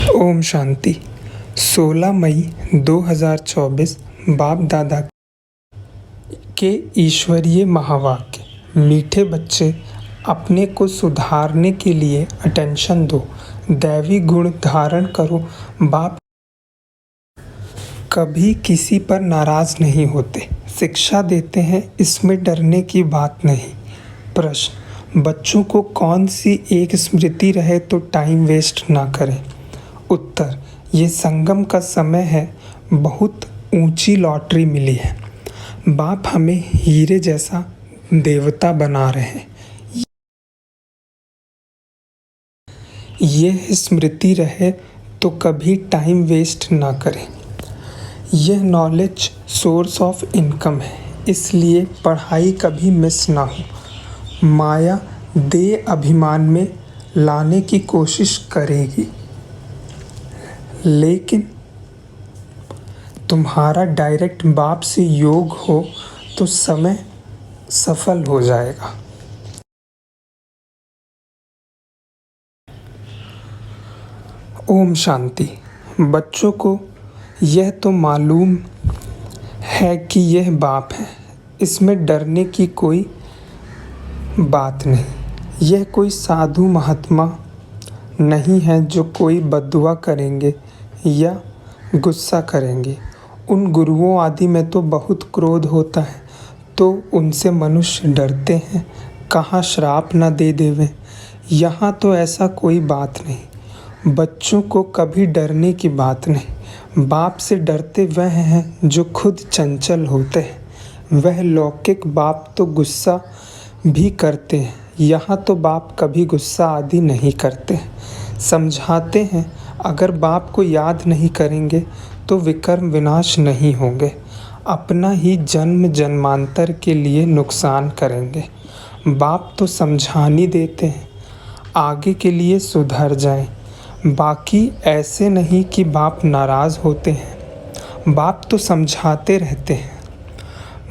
ओम शांति। 16 मई 2024 बाप दादा के ईश्वरीय महावाक्य। मीठे बच्चे, अपने को सुधारने के लिए अटेंशन दो, दैवी गुण धारण करो। बाप कभी किसी पर नाराज नहीं होते, शिक्षा देते हैं, इसमें डरने की बात नहीं। प्रश्न, बच्चों को कौन सी एक स्मृति रहे तो टाइम वेस्ट ना करें। उत्तर, ये संगम का समय है, बहुत ऊंची लॉटरी मिली है। बाप हमें हीरे जैसा देवता बना रहे हैं। यह स्मृति रहे तो कभी टाइम वेस्ट ना करें। यह नॉलेज सोर्स ऑफ इनकम है, इसलिए पढ़ाई कभी मिस ना हो। माया देह अभिमान में लाने की कोशिश करेगी, लेकिन तुम्हारा डायरेक्ट बाप से योग हो तो समय सफल हो जाएगा। ओम शांति। बच्चों को यह तो मालूम है कि यह बाप है, इसमें डरने की कोई बात नहीं। यह कोई साधु महात्मा नहीं है जो कोई बद्दुआ करेंगे या गुस्सा करेंगे। उन गुरुओं आदि में तो बहुत क्रोध होता है, तो उनसे मनुष्य डरते हैं, कहाँ श्राप न दे देवें। यहाँ तो ऐसा कोई बात नहीं। बच्चों को कभी डरने की बात नहीं। बाप से डरते वह हैं जो खुद चंचल होते हैं। वह लौकिक बाप तो गुस्सा भी करते हैं, यहाँ तो बाप कभी गुस्सा आदि नहीं करते। समझाते हैं, अगर बाप को याद नहीं करेंगे तो विकर्म विनाश नहीं होंगे, अपना ही जन्म जन्मांतर के लिए नुकसान करेंगे। बाप तो समझानी देते हैं, आगे के लिए सुधर जाएं। बाकी ऐसे नहीं कि बाप नाराज़ होते हैं, बाप तो समझाते रहते हैं।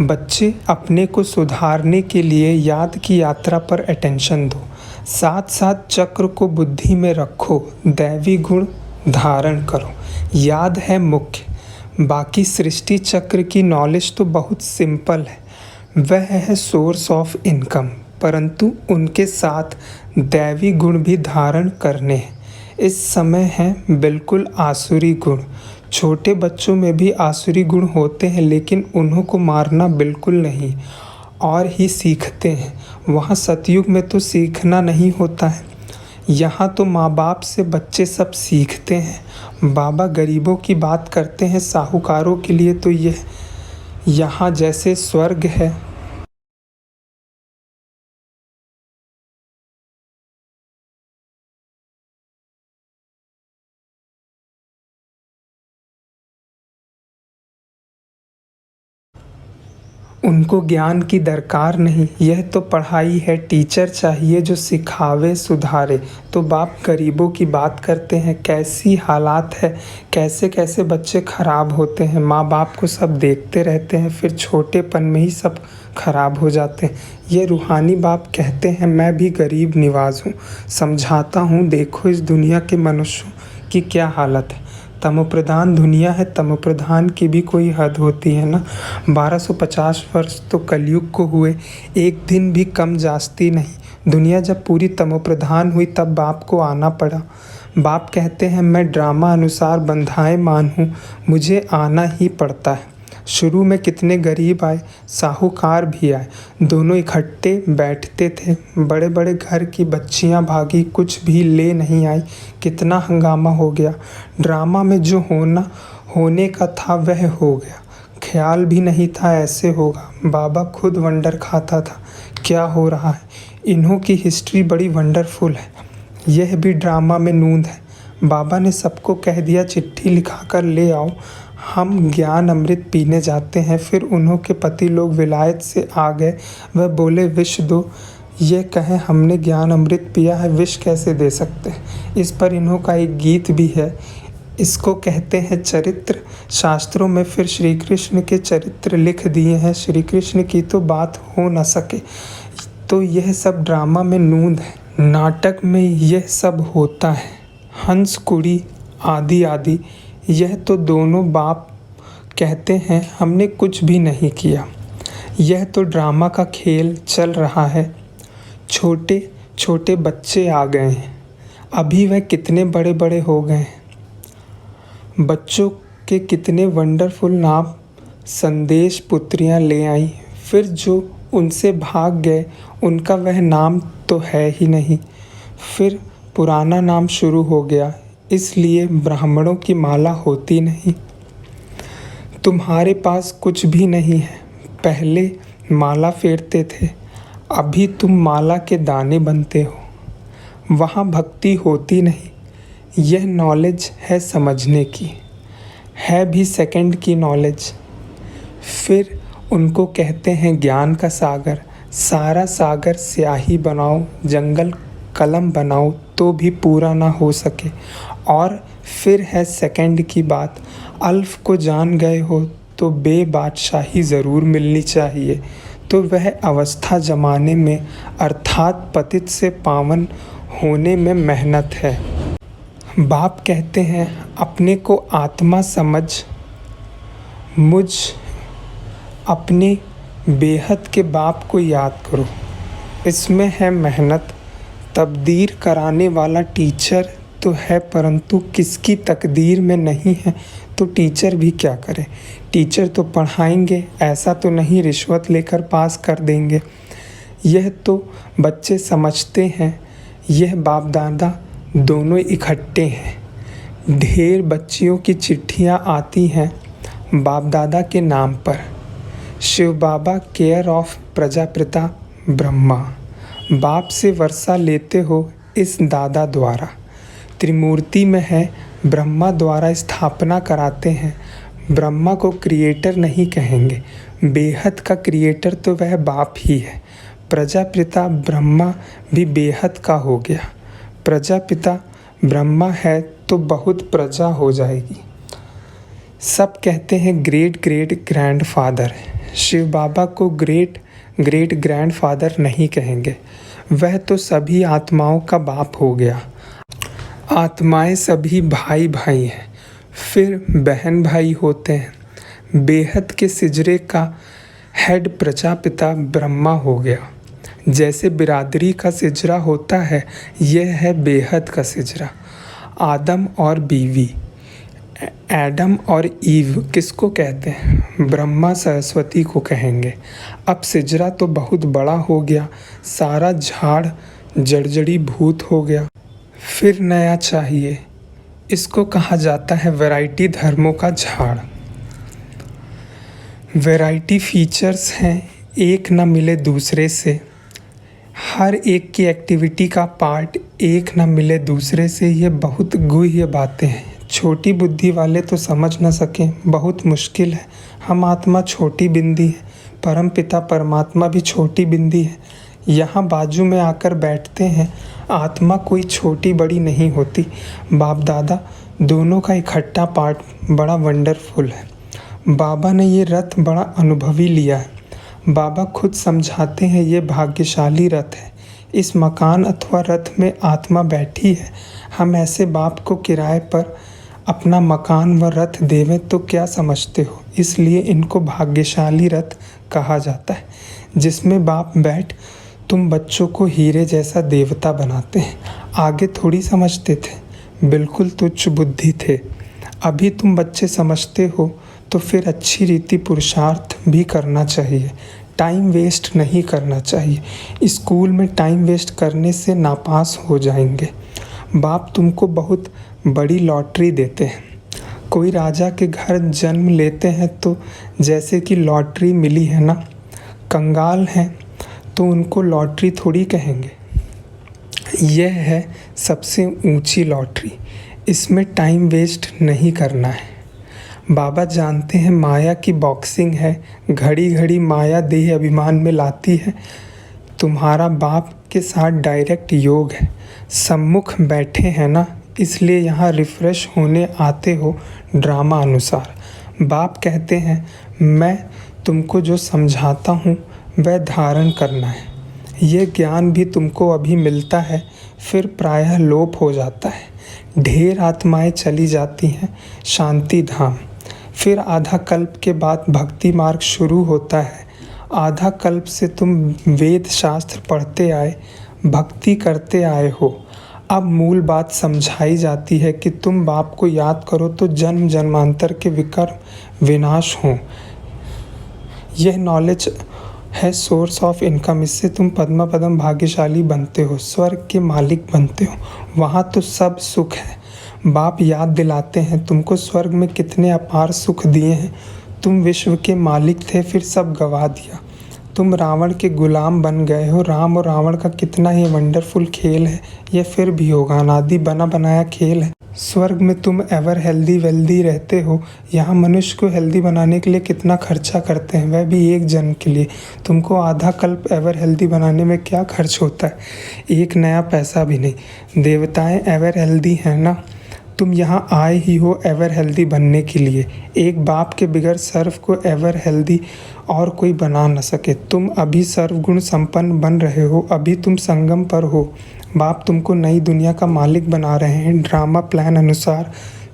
बच्चे, अपने को सुधारने के लिए याद की यात्रा पर अटेंशन दो, साथ साथ चक्र को बुद्धि में रखो, दैवी गुण धारण करो। याद है मुख्य, बाकी सृष्टि चक्र की नॉलेज तो बहुत सिंपल है, वह है सोर्स ऑफ इनकम, परंतु उनके साथ दैवी गुण भी धारण करने हैं। इस समय है बिल्कुल आसुरी गुण। छोटे बच्चों में भी आसुरी गुण होते हैं, लेकिन उन्हों को मारना बिल्कुल नहीं और ही सीखते हैं। वहाँ सतयुग में तो सीखना नहीं होता है, यहाँ तो माँ बाप से बच्चे सब सीखते हैं। बाबा गरीबों की बात करते हैं, साहूकारों के लिए तो यह यहाँ जैसे स्वर्ग है। उनको ज्ञान की दरकार नहीं, यह तो पढ़ाई है। टीचर चाहिए जो सिखावे सुधारे। तो बाप गरीबों की बात करते हैं, कैसी हालात है, कैसे कैसे बच्चे खराब होते हैं। माँ बाप को सब देखते रहते हैं, फिर छोटेपन में ही सब खराब हो जाते हैं। ये रूहानी बाप कहते हैं, मैं भी गरीब निवाज हूँ, समझाता हूँ, देखो इस दुनिया के मनुष्यों की क्या हालत है। तमोप्रधान दुनिया है, तमोप्रधान की भी कोई हद होती है ना। 1250 वर्ष तो कलयुग को हुए, एक दिन भी कम जास्ती नहीं। दुनिया जब पूरी तमोप्रधान हुई तब बाप को आना पड़ा। बाप कहते हैं, मैं ड्रामा अनुसार बंधाएमान हूँ, मुझे आना ही पड़ता है। शुरू में कितने गरीब आए, साहूकार भी आए, दोनों इकट्ठे बैठते थे। बड़े बड़े घर की बच्चियां भागी, कुछ भी ले नहीं आई, कितना हंगामा हो गया। ड्रामा में जो होने का था वह हो गया, ख्याल भी नहीं था ऐसे होगा। बाबा खुद वंडर खाता था क्या हो रहा है। इन्हों की हिस्ट्री बड़ी वंडरफुल है, यह भी ड्रामा में नूंद है। बाबा ने सबको कह दिया, चिट्ठी लिखा कर ले आओ, हम ज्ञान अमृत पीने जाते हैं। फिर उन्हों के पति लोग विलायत से आ गए, वह बोले विष दो। ये कहें हमने ज्ञान अमृत पिया है, विष कैसे दे सकते हैं। इस पर इन्हों का एक गीत भी है, इसको कहते हैं चरित्र। शास्त्रों में फिर श्री कृष्ण के चरित्र लिख दिए हैं, श्री कृष्ण की तो बात हो न सके। तो यह सब ड्रामा में नूंद है, नाटक में यह सब होता है। हंस कुड़ी आदि आदि। यह तो दोनों बाप कहते हैं हमने कुछ भी नहीं किया। यह तो ड्रामा का खेल चल रहा है। छोटे छोटे बच्चे आ गए हैं, अभी वह कितने बड़े बड़े हो गए हैं। बच्चों के कितने वंडरफुल नाम संदेश पुत्रियाँ ले आई, फिर जो उनसे भाग गए उनका वह नाम तो है ही नहीं। फिर पुराना नाम शुरू हो गया, इसलिए ब्राह्मणों की माला होती नहीं। तुम्हारे पास कुछ भी नहीं है, पहले माला फेरते थे, अभी तुम माला के दाने बनते हो। वहाँ भक्ति होती नहीं। यह नॉलेज है समझने की, है भी सेकंड की नॉलेज। फिर उनको कहते हैं ज्ञान का सागर। सारा सागर स्याही बनाओ, जंगल कलम बनाओ तो भी पूरा ना हो सके। और फिर है सेकंड की बात, अल्फ को जान गए हो तो बादशाही ज़रूर मिलनी चाहिए। तो वह अवस्था जमाने में अर्थात पतित से पावन होने में मेहनत है। बाप कहते हैं अपने को आत्मा समझ, मुझ अपने बेहद के बाप को याद करो। इसमें है मेहनत। तब्दीर कराने वाला टीचर तो है, परंतु किसकी तकदीर में नहीं है तो टीचर भी क्या करे। टीचर तो पढ़ाएंगे, ऐसा तो नहीं रिश्वत लेकर पास कर देंगे। यह तो बच्चे समझते हैं, यह बाप दादा दोनों इकट्ठे हैं। ढेर बच्चियों की चिट्ठियाँ आती हैं बाप दादा के नाम पर। शिव बाबा केयर ऑफ प्रजापिता ब्रह्मा। बाप से वर्षा लेते हो इस दादा द्वारा। त्रिमूर्ति में है, ब्रह्मा द्वारा स्थापना कराते हैं। ब्रह्मा को क्रिएटर नहीं कहेंगे, बेहद का क्रिएटर तो वह बाप ही है। प्रजापिता ब्रह्मा भी बेहद का हो गया। प्रजापिता ब्रह्मा है तो बहुत प्रजा हो जाएगी। सब कहते हैं ग्रेट ग्रेट ग्रैंडफादर। शिव बाबा को ग्रेट ग्रेट ग्रैंडफादर नहीं कहेंगे, वह तो सभी आत्माओं का बाप हो गया। आत्माएं सभी भाई भाई हैं, फिर बहन भाई होते हैं। बेहद के सिजरे का हेड प्रजापिता ब्रह्मा हो गया। जैसे बिरादरी का सिजरा होता है, यह है बेहद का सिजरा। आदम और बीवी, एडम और ईव किसको कहते हैं? ब्रह्मा सरस्वती को कहेंगे। अब सिजरा तो बहुत बड़ा हो गया, सारा झाड़ जड़जड़ी भूत हो गया। फिर नया चाहिए, इसको कहा जाता है वैरायटी धर्मों का झाड़। वैरायटी फीचर्स हैं, एक न मिले दूसरे से। हर एक की एक्टिविटी का पार्ट एक न मिले दूसरे से। ये बहुत गुह्य बातें हैं, छोटी बुद्धि वाले तो समझ न सकें, बहुत मुश्किल है। हम आत्मा छोटी बिंदी है, परम पिता परमात्मा भी छोटी बिंदी है। यहाँ बाजू में आकर बैठते हैं। आत्मा कोई छोटी बड़ी नहीं होती। बाप दादा दोनों का इकट्ठा पार्ट बड़ा वंडरफुल है। बाबा ने ये रथ बड़ा अनुभवी लिया है। बाबा खुद समझाते हैं ये भाग्यशाली रथ है। इस मकान अथवा रथ में आत्मा बैठी है। हम ऐसे बाप को किराए पर अपना मकान व रथ देवें तो क्या समझते हो? इसलिए इनको भाग्यशाली रथ कहा जाता है, जिसमें बाप बैठ तुम बच्चों को हीरे जैसा देवता बनाते हैं। आगे थोड़ी समझते थे, बिल्कुल तुच्छ बुद्धि थे। अभी तुम बच्चे समझते हो तो फिर अच्छी रीति पुरुषार्थ भी करना चाहिए, टाइम वेस्ट नहीं करना चाहिए। स्कूल में टाइम वेस्ट करने से नापास हो जाएंगे। बाप तुमको बहुत बड़ी लॉटरी देते हैं। कोई राजा के घर जन्म लेते हैं तो जैसे कि लॉटरी मिली है ना, कंगाल हैं तो उनको लॉटरी थोड़ी कहेंगे। यह है सबसे ऊंची लॉटरी, इसमें टाइम वेस्ट नहीं करना है। बाबा जानते हैं माया की बॉक्सिंग है, घड़ी घड़ी माया देह अभिमान में लाती है। तुम्हारा बाप के साथ डायरेक्ट योग है, सम्मुख बैठे हैं ना, इसलिए यहाँ रिफ़्रेश होने आते हो ड्रामा अनुसार। बाप कहते हैं मैं तुमको जो समझाता हूँ वह धारण करना है। ये ज्ञान भी तुमको अभी मिलता है, फिर प्रायः लोप हो जाता है। ढेर आत्माएं चली जाती हैं शांति धाम। फिर आधा कल्प के बाद भक्ति मार्ग शुरू होता है। आधा कल्प से तुम वेद शास्त्र पढ़ते आए, भक्ति करते आए हो। अब मूल बात समझाई जाती है कि तुम बाप को याद करो तो जन्म जन्मांतर के विकर्म विनाश हों। यह नॉलेज है सोर्स ऑफ इनकम। इससे तुम पद्मा पदम भाग्यशाली बनते हो, स्वर्ग के मालिक बनते हो। वहाँ तो सब सुख है। बाप याद दिलाते हैं तुमको स्वर्ग में कितने अपार सुख दिए हैं। तुम विश्व के मालिक थे, फिर सब गवा दिया। तुम रावण के गुलाम बन गए हो। राम और रावण का कितना ही वंडरफुल खेल है, यह फिर भी होगा। अनादि बना बनाया खेल है। स्वर्ग में तुम एवर हेल्दी वेल्दी रहते हो। यहाँ मनुष्य को हेल्दी बनाने के लिए कितना खर्चा करते हैं, वह भी एक जन्म के लिए। तुमको आधा कल्प एवर हेल्दी बनाने में क्या खर्च होता है? एक नया पैसा भी नहीं। देवताएं एवर हेल्दी हैं ना। तुम यहाँ आए ही हो एवर हेल्दी बनने के लिए। एक बाप के बिगैर सर्व को एवर हेल्दी और कोई बना न सके। तुम अभी सर्वगुण संपन्न बन रहे हो। अभी तुम संगम पर हो। बाप तुमको नई दुनिया का मालिक बना रहे हैं ड्रामा प्लान अनुसार।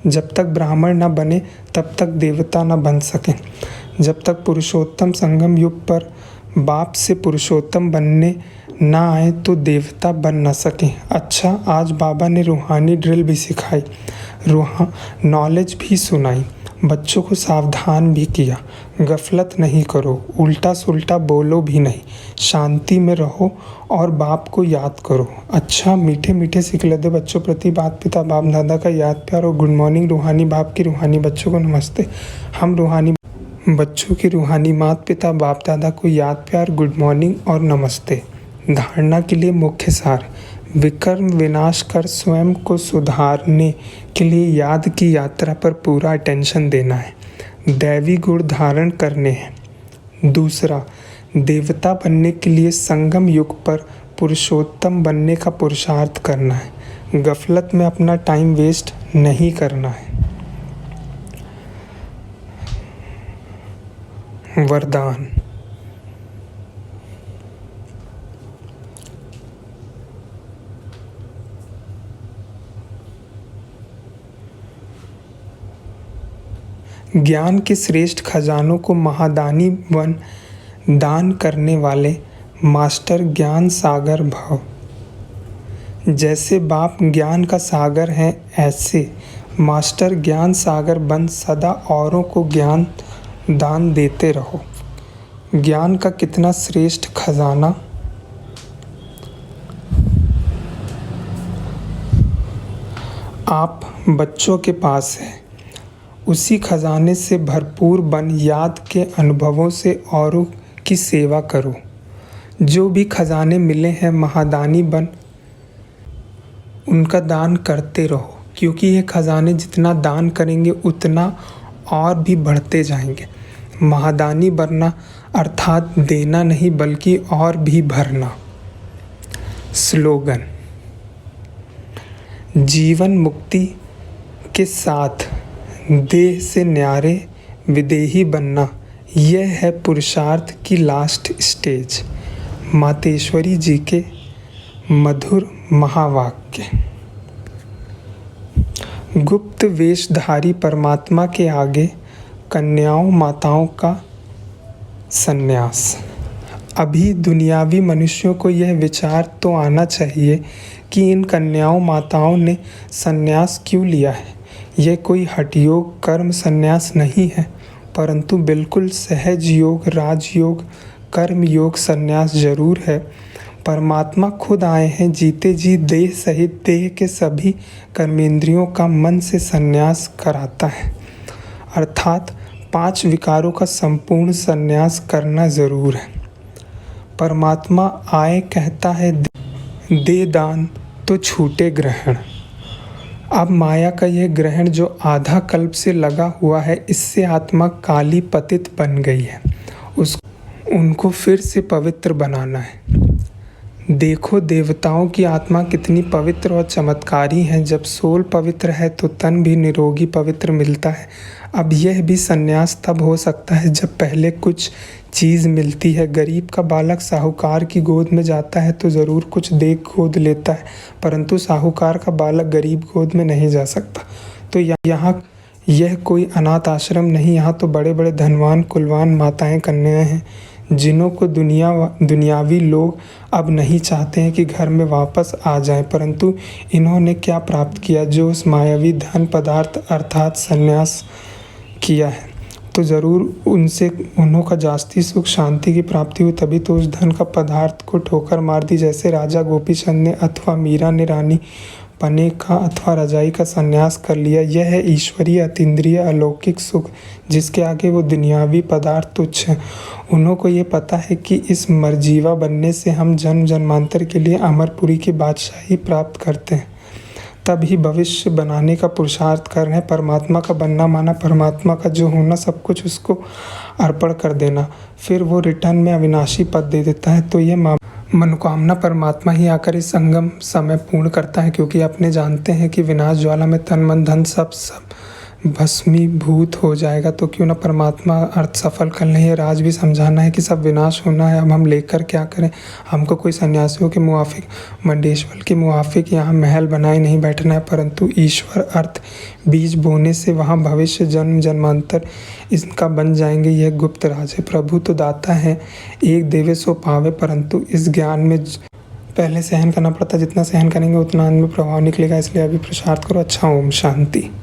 जब तक ब्राह्मण न बने तब तक देवता न बन सके। जब तक पुरुषोत्तम संगम युग पर बाप से पुरुषोत्तम बनने ना आए तो देवता बन न सके। अच्छा, आज बाबा ने रूहानी ड्रिल भी सिखाई, नॉलेज भी सुनाई, बच्चों को सावधान भी किया। गफलत नहीं करो, उल्टा सुल्टा बोलो भी नहीं, शांति में रहो और बाप को याद करो। अच्छा, मीठे मीठे सिखलदे बच्चों प्रति माता पिता बाप दादा का याद प्यार और गुड मॉर्निंग। रूहानी बाप की रूहानी बच्चों को नमस्ते। हम रूहानी बच्चों की रूहानी माता पिता बाप दादा को याद प्यार, गुड मॉर्निंग और नमस्ते। धारणा के लिए मुख्य सार: विकर्म विनाश कर स्वयं को सुधारने के लिए याद की यात्रा पर पूरा अटेंशन देना है। दैवी गुण धारण करने हैं। दूसरा, देवता बनने के लिए संगम युग पर पुरुषोत्तम बनने का पुरुषार्थ करना है। गफलत में अपना टाइम वेस्ट नहीं करना है। वरदान: ज्ञान के श्रेष्ठ खजानों को महादानी बन दान करने वाले मास्टर ज्ञान सागर भव। जैसे बाप ज्ञान का सागर हैं, ऐसे मास्टर ज्ञान सागर बन सदा औरों को ज्ञान दान देते रहो। ज्ञान का कितना श्रेष्ठ खजाना आप बच्चों के पास है। उसी खजाने से भरपूर बन याद के अनुभवों से औरों की सेवा करो। जो भी खजाने मिले हैं महादानी बन उनका दान करते रहो, क्योंकि ये खजाने जितना दान करेंगे उतना और भी बढ़ते जाएंगे। महादानी बनना अर्थात देना नहीं बल्कि और भी भरना। स्लोगन: जीवन मुक्ति के साथ देह से न्यारे विदेही बनना, यह है पुरुषार्थ की लास्ट स्टेज। मातेश्वरी जी के मधुर महावाक्य। गुप्त वेशधारी परमात्मा के आगे कन्याओं माताओं का संन्यास। अभी दुनियावी मनुष्यों को यह विचार तो आना चाहिए कि इन कन्याओं माताओं ने संन्यास क्यों लिया है। यह कोई हठयोग कर्म संन्यास नहीं है, परंतु बिल्कुल सहज योग राजयोग कर्म योग संन्यास जरूर है। परमात्मा खुद आए हैं जीते जी देह सहित देह के सभी कर्मेंद्रियों का मन से संन्यास कराता है, अर्थात 5 विकारों का संपूर्ण संन्यास करना ज़रूर है। परमात्मा आए कहता है दे दान तो छूटे ग्रहण। अब माया का यह ग्रहण जो आधा कल्प से लगा हुआ है, इससे आत्मा काली पतित बन गई है। उनको फिर से पवित्र बनाना है। देखो देवताओं की आत्मा कितनी पवित्र और चमत्कारी है। जब सोल पवित्र है तो तन भी निरोगी पवित्र मिलता है। अब यह भी संन्यास तब हो सकता है जब पहले कुछ चीज़ मिलती है। गरीब का बालक साहूकार की गोद में जाता है तो ज़रूर कुछ देख गोद लेता है, परंतु साहूकार का बालक गरीब गोद में नहीं जा सकता। तो यहाँ यह कोई अनाथ आश्रम नहीं, यहाँ तो बड़े बड़े धनवान कुलवान माताएं कन्याएं हैं जिन्हों को दुनियावी लोग अब नहीं चाहते हैं कि घर में वापस आ जाएं, परंतु इन्होंने क्या प्राप्त किया? जो उस मायावी धन पदार्थ अर्थात संन्यास किया है, तो ज़रूर उनसे उन्हों का जास्ती सुख शांति की प्राप्ति हुई। तभी तो उस धन का पदार्थ को ठोकर मार दी। जैसे राजा गोपीचंद ने अथवा मीरा ने रानी पने का अथवा रजाई का संन्यास कर लिया। यह है ईश्वरीय अतीन्द्रिय अलौकिक सुख, जिसके आगे वो दुनियावी पदार्थ तुच्छ हैं। उन्हों को ये पता है कि इस मरजीवा बनने से हम जन्म जन्मांतर के लिए अमरपुरी की बादशाही प्राप्त करते हैं, तब ही भविष्य बनाने का पुरुषार्थ कर रहे हैं। परमात्मा का बनना माना परमात्मा का जो होना सब कुछ उसको अर्पण कर देना, फिर वो रिटर्न में अविनाशी पद दे देता है। तो ये मनोकामना परमात्मा ही आकर इस संगम समय पूर्ण करता है, क्योंकि अपने जानते हैं कि विनाश ज्वाला में तन मन धन सब भस्मीभूत हो जाएगा। तो क्यों ना परमात्मा अर्थ सफल कर लें। ये राज भी समझाना है कि सब विनाश होना है, अब हम लेकर क्या करें। हमको कोई सन्यासियों के मुआफिक, मंडेश्वर के मुआफिक यहाँ महल बनाए नहीं बैठना है, परंतु ईश्वर अर्थ बीज बोने से वहाँ भविष्य जन्म जन्मांतर इनका बन जाएंगे। यह गुप्त राज है। प्रभु तो दाता है, एक देवे सो पावे, परंतु इस ज्ञान में पहले सहन करना पड़ता है। जितना सहन करेंगे उतना अन्न में प्रभाव निकलेगा। इसलिए अभी पुरुषार्थ करो। अच्छा, ओम शांति।